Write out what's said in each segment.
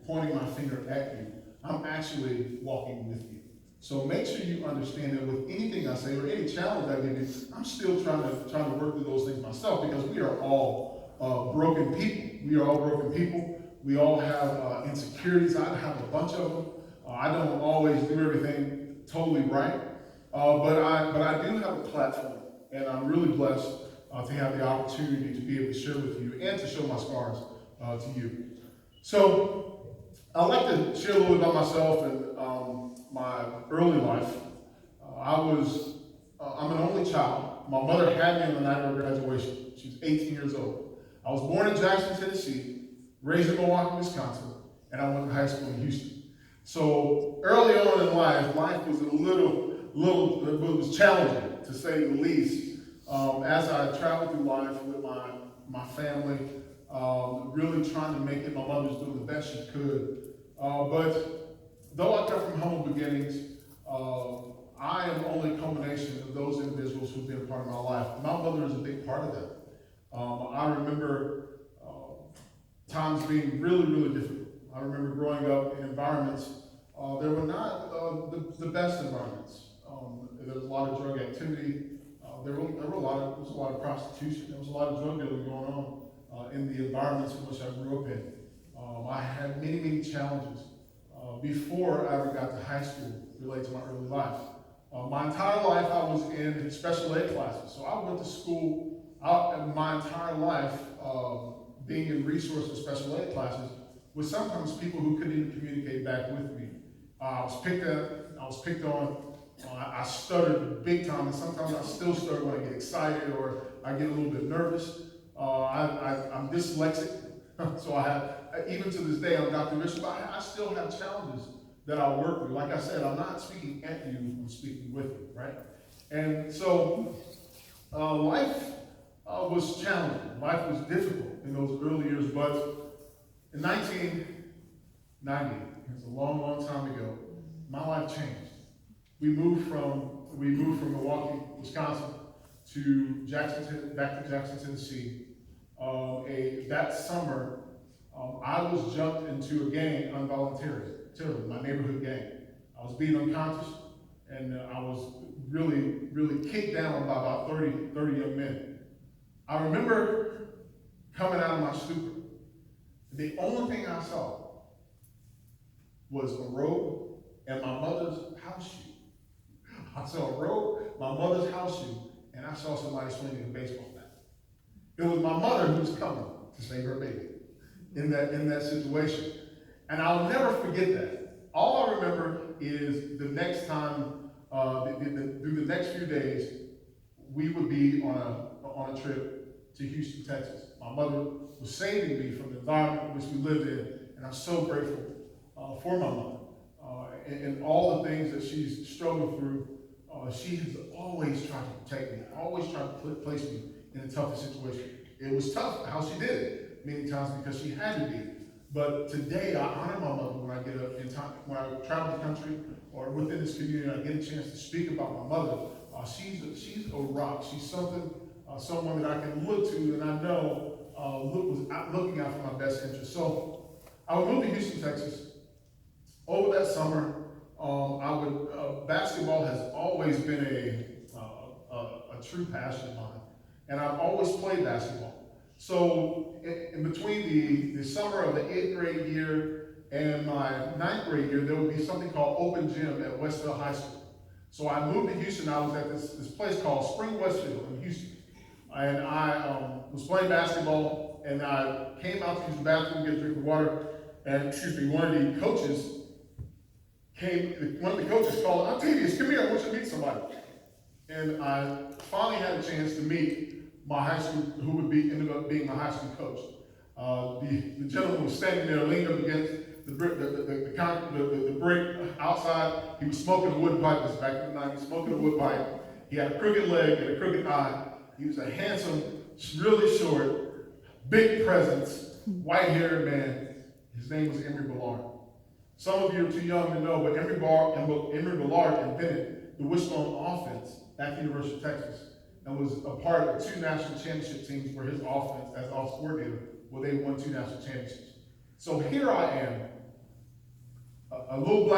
pointing my finger at you. I'm actually walking with you. So make sure you understand that with anything I say or any challenge I give you, I'm still trying to work through those things myself, because we are all broken people. We are all broken people. We all have insecurities. I have a bunch of them. I don't always do everything totally right, but I do have a platform, and I'm really blessed to have the opportunity to be able to share with you and to show my scars to you. So I'd like to share a little bit about myself and my early life. I'm an only child. My mother had me on the night of her graduation. She was 18 years old. I was born in Jackson, Tennessee, raised in Milwaukee, Wisconsin, and I went to high school in Houston. So early on in life was a it was challenging, to say the least. As I traveled through life with my family, really trying to make it. My mother was doing the best she could. But though I come from humble beginnings, I am only a combination of those individuals who've been a part of my life. My mother is a big part of that. I remember times being really, really difficult. I remember growing up in environments that were not the best environments. There was a lot of drug activity. There was a lot of prostitution. There was a lot of drug dealing going on in the environments in which I grew up in. I had many, many challenges before I ever got to high school related to my early life. My entire life I was in special ed classes. So I went to school my entire life being in resource and special ed classes with sometimes people who couldn't even communicate back with me. I was picked on. I stuttered big time, and sometimes I still stutter when I get excited or I get a little bit nervous. I'm dyslexic, so I have, even to this day, I'm Dr. Richard, but I still have challenges that I work through. Like I said, I'm not speaking at you, I'm speaking with you, right? And so life was challenging. Life was difficult in those early years, but in 1990, it's a long, long time ago, my life changed. We moved from Milwaukee, Wisconsin, back to Jackson, Tennessee. That summer, I was jumped into a gang involuntarily, my neighborhood gang. I was being unconscious, and I was really, really kicked down by about 30 young men. I remember coming out of my stupor. The only thing I saw was a robe and my mother's house shoe. I saw a robe, my mother's house shoe, and I saw somebody swinging a baseball bat. It was my mother who was coming to save her baby in that situation. And I'll never forget that. All I remember is the next time, through the next few days, we would be on a trip to Houston, Texas. My mother was saving me from the environment in which we lived in, and I'm so grateful for my mother. And all the things that she's struggled through, she has always tried to protect me, always tried to place me in the toughest situation. It was tough how she did it, many times because she had to be. But today, I honor my mother when I get up in time, when I travel the country or within this community, and I get a chance to speak about my mother. She's a rock. She's someone that I can look to, and I know was looking out for my best interest. So I would move to Houston, Texas. Over that summer, basketball has always been a true passion of mine, and I've always played basketball. So in between the summer of the 8th grade year and my 9th grade year, there would be something called Open Gym at Westville High School. So I moved to Houston. I was at this place called Spring Westfield in Houston. And I was playing basketball, and I came out to use the bathroom to get a drink of water, and one of the coaches called, Octavious, come here, I want you to meet somebody. And I finally had a chance to meet my high school, who ended up being my high school coach. The gentleman was standing there, leaned up against the brick outside. He was smoking a wood pipe. This is back in the 90s, smoking a wood pipe. He had a crooked leg and a crooked eye. He was a handsome, really short, big presence, white-haired man. His name was Emory Ballard. Some of you are too young to know, but Emory Ballard invented the wishbone offense at the University of Texas, and was a part of 2 national championship teams for his offense as offense coordinator, where they won 2 national championships. So here I am, a little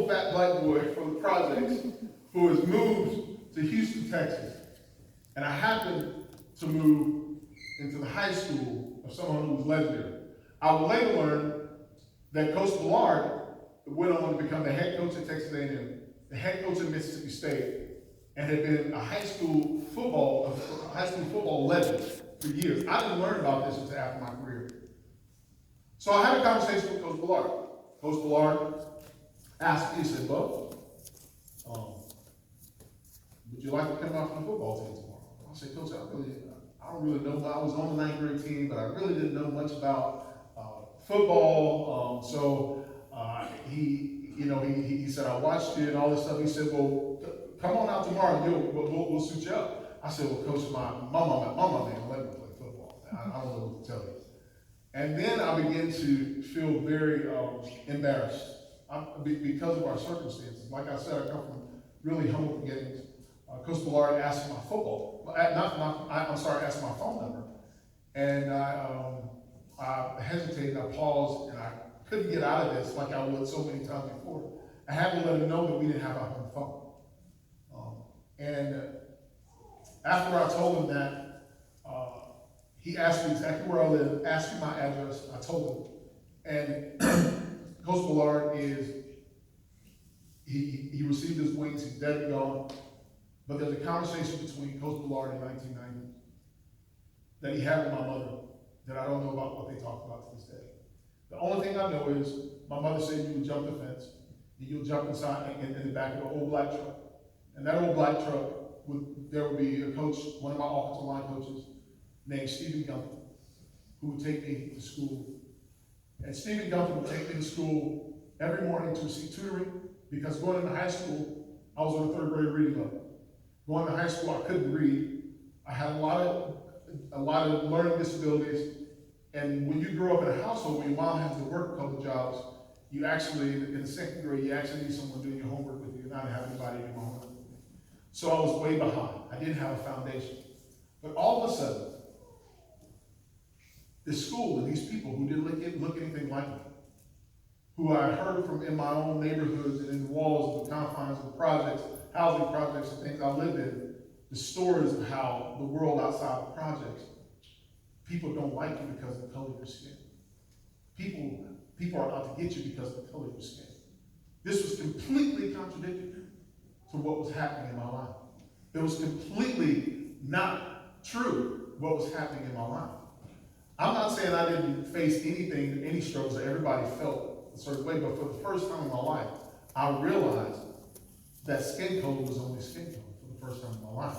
fat black boy from the projects who has moved to Houston, Texas. And I happened to move into the high school of someone who was legendary. I would later learn that Coach Ballard went on to become the head coach at Texas A&M, the head coach at Mississippi State, and had been a high school football legend for years. I didn't learn about this until after my career. So I had a conversation with Coach Ballard. Coach Ballard asked me, he said, "Bo, would you like to come out from the football team tomorrow?" I said, "Coach, I don't really know. I was on the ninth grade team, but I really didn't know much about football." He said, "I watched you and all this stuff." He said, "Well, come on out tomorrow and we'll suit you up." I said, "Well, Coach, my mama man let me play football. I don't know what to tell you." And then I began to feel very embarrassed because of our circumstances. Like I said, I come from really humble beginnings. Coach Ballard asked my asked my phone number, and I hesitated, I paused, and I couldn't get out of this like I would so many times before. I had to let him know that we didn't have a home phone. After I told him that, he asked me exactly where I live, asked me my address. I told him, and Coach Ballard he received his wings. He's dead and gone. But there's a conversation between Coach Ballard in 1990 that he had with my mother that I don't know about what they talked about to this day. The only thing I know is my mother said you would jump the fence and you'll jump inside in the back of an old black truck. And that old black truck, there would be a coach, one of my offensive line coaches, named Stephen Gunther, who would take me to school. And Stephen Gunther would take me to school every morning to receive tutoring, because going into high school, I was on a third grade reading level. Going to high school, I couldn't read. I had a lot of learning disabilities. And when you grow up in a household where your mom has to work a couple jobs, you actually, in the second grade, you actually need someone doing your homework with you. You not have anybody doing your homework with you. So I was way behind. I didn't have a foundation. But all of a sudden, this school and these people who didn't look anything like me, who I heard from in my own neighborhoods and in the walls and the confines of the projects, housing projects and things I lived in, the stories of how the world outside the projects, people don't like you because of the color of your skin. People are out to get you because of the color of your skin. This was completely contradictory to what was happening in my life. It was completely not true what was happening in my life. I'm not saying I didn't face any struggles that everybody felt a certain way, but for the first time in my life, I realized that skin color was only skin color for the first time in my life.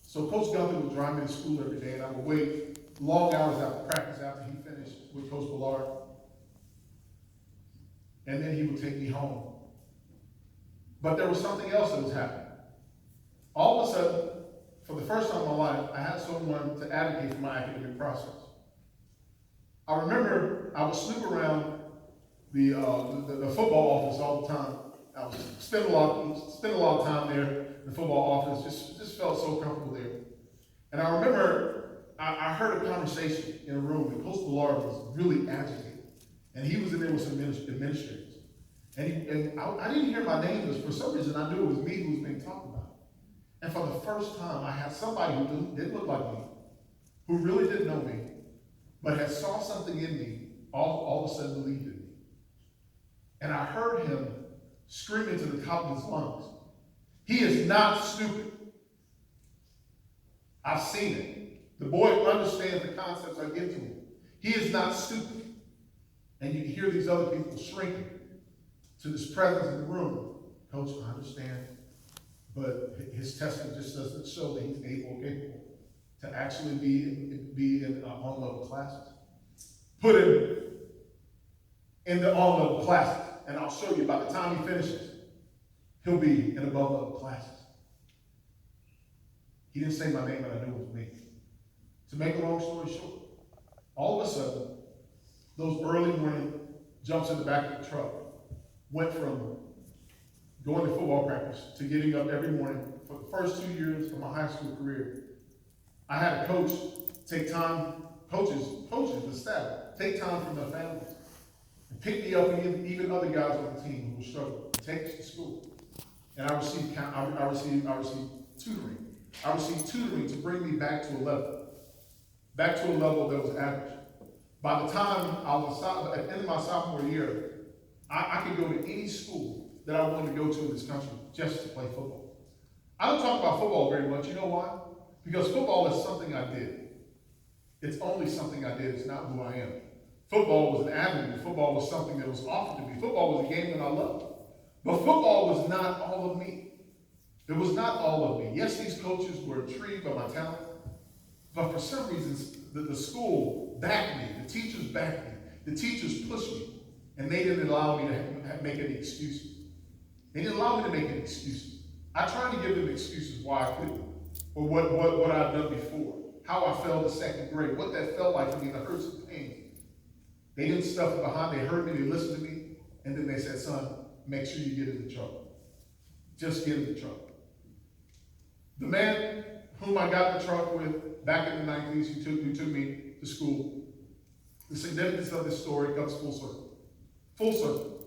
So Coach Gunther would drive me to school every day, and I would wait long hours after practice after he finished with Coach Ballard. And then he would take me home. But there was something else that was happening. All of a sudden, for the first time in my life, I had someone to advocate for my academic process. I remember I would snoop around the football office all the time. I was spend a lot of time there in the football office. Just felt so comfortable there. And I remember I heard a conversation in a room, and Coach Ballard was really agitated, and he was in there with some administrators. And I didn't hear my name, because for some reason I knew it was me who was being talked about. And for the first time, I had somebody who didn't look like me, who really didn't know me, but had saw something in me, all of a sudden believed in me. And I heard him screaming to the top of his lungs, "He is not stupid. I've seen it. The boy understands the concepts I give to him. He is not stupid." And you hear these other people shrinking to this presence in the room. "Coach, I understand, but his testing just doesn't show that he's capable to actually be in on-level classes. Put him in the on-level classes, and I'll show you by the time he finishes, he'll be in above-level classes." He didn't say my name, but I knew it was me. To make a long story short, all of a sudden, those early morning jumps in the back of the truck went from going to football practice to getting up every morning. For the first 2 years of my high school career, I had a coach take time, coaches, the staff, take time from their families and pick me up, and even other guys on the team who were struggling, take us to school. And I received tutoring. I received tutoring to bring me back to a level that was average. By the time at the end of my sophomore year, I could go to any school that I wanted to go to in this country just to play football. I don't talk about football very much. You know why? Because football is something I did. It's only something I did. It's not who I am. Football was an avenue. Football was something that was offered to me. Football was a game that I loved. But football was not all of me. It was not all of me. Yes, these coaches were intrigued by my talent, but for some reasons, the school backed me. The teachers backed me. The teachers pushed me, and they didn't allow me to make any excuses. They didn't allow me to make any excuses. I tried to give them excuses why I couldn't, or what I'd done before, how I failed the second grade, what that felt like for me, the hurts and pains. They didn't stuff it behind. They heard me. They listened to me, and then they said, "Son, make sure you get into trouble. Just get into trouble." The man whom I got in trouble with back in the 90s, who took me to school, the significance of this story comes full circle. Full circle.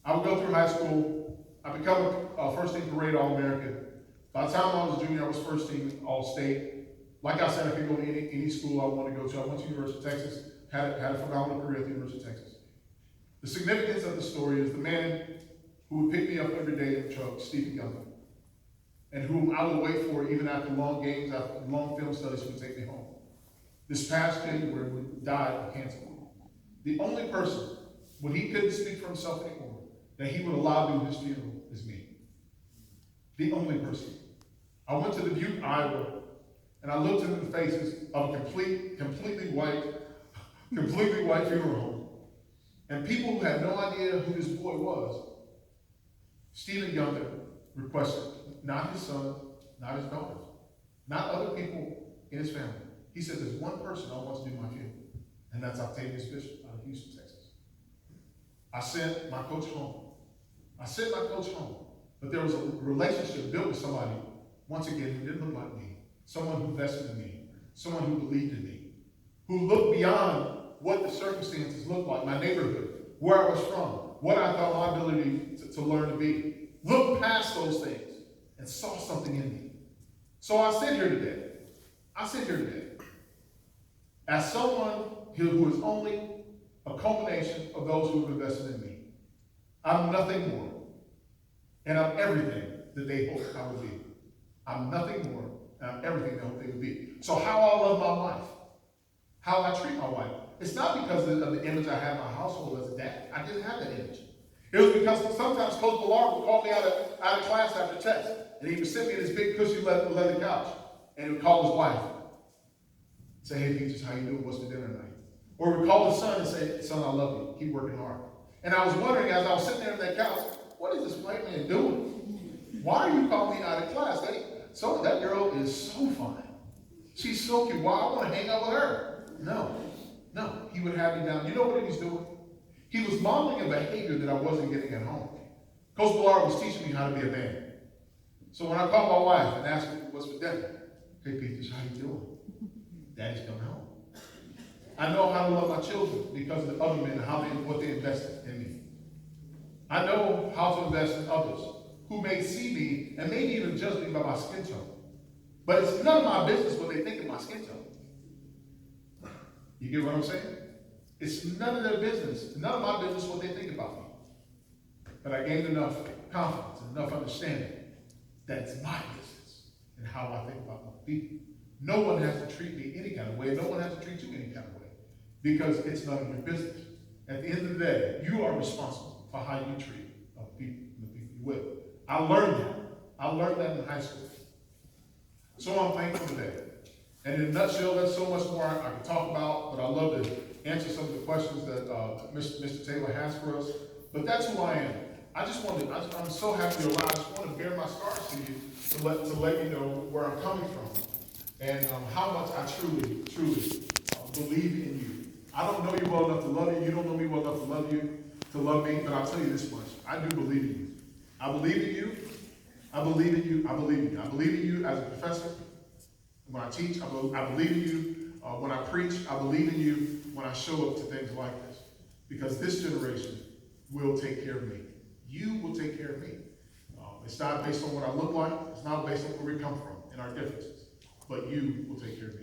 I would go through high school. I become a first-team parade All-American. By the time I was a junior, I was first-team All-State. Like I said, I could go to any school I wanted to go to. I went to University of Texas, had a phenomenal career at the University of Texas. The significance of the story is the man who would pick me up every day in the truck, Stephen Younger, and whom I would wait for even after long games, after long film studies, would take me home. This past January, he died of cancer. The only person, when he couldn't speak for himself anymore, that he would allow me his funeral is me. The only person. I went to Dubuque, Iowa, and I looked into the faces of a completely white funeral home. And people who had no idea who this boy was, Stephen Younger requested, not his son, not his daughters, not other people in his family. He said, "There's one person I want to do my funeral, and that's Octavious Bishop out of Houston, Texas." I sent my coach home. But there was a relationship built with somebody, once again, who didn't look like me, someone who invested in me, someone who believed in me, who looked beyond what the circumstances looked like, my neighborhood, where I was from, what I thought my ability to learn to be. Looked past those things and saw something in me. So I sit here today as someone who is only a culmination of those who have invested in me. I'm nothing more, and I'm everything that they hoped I would be. I'm nothing more, and I'm everything they hoped they would be. So how I love my wife, how I treat my wife, it's not because of the image I have in my household as a dad. I didn't have that image. It was because sometimes Coach Lago would call me out of class after test, and he would sit me in his big cushy leather couch, and he would call his wife, say, "Hey, Peaches, how you doing? What's for dinner tonight?" Or he would call his son and say, "Son, I love you. Keep working hard." And I was wondering, as I was sitting there on that couch, what is this white man doing? Why are you calling me out of class? So that girl is so fine. She's so cute. Why I want to hang out with her? No. He would have me down. You know what he was doing? He was modeling a behavior that I wasn't getting at home. Coach Ballard was teaching me how to be a man. So when I called my wife and asked her what's for dinner, "Hey, Peaches, how you doing? Daddy's coming home." I know how to love my children because of the other men and what they invested in me. I know how to invest in others who may see me and maybe even judge me by my skin tone. But it's none of my business what they think of my skin tone. You get what I'm saying? It's none of their business, none of my business what they think about me. But I gained enough confidence and enough understanding that it's my business and how I think about my people. No one has to treat me any kind of way. No one has to treat you any kind of way because it's none of your business. At the end of the day, you are responsible for how you treat other people and the people you with. I learned that in high school. So I'm thankful today. And in a nutshell, there's so much more I could talk about, but I'd love to answer some of the questions that Mr. Taylor has for us. But that's who I am. I'm so happy you're alive. I just want to bear my scars to you to let you know where I'm coming from and how much I truly believe in you. I don't know you well enough to love you. You don't know me well enough to love me, but I'll tell you this much. I do believe in you. I believe in you. I believe in you. I believe in you. I believe in you as a professor. When I teach, I believe in you. When I preach, I believe in you when I show up to things like this. because this generation will take care of me. You will take care of me. It's not based on what I look like. It's not based on where we come from and our differences. But you will take care of me.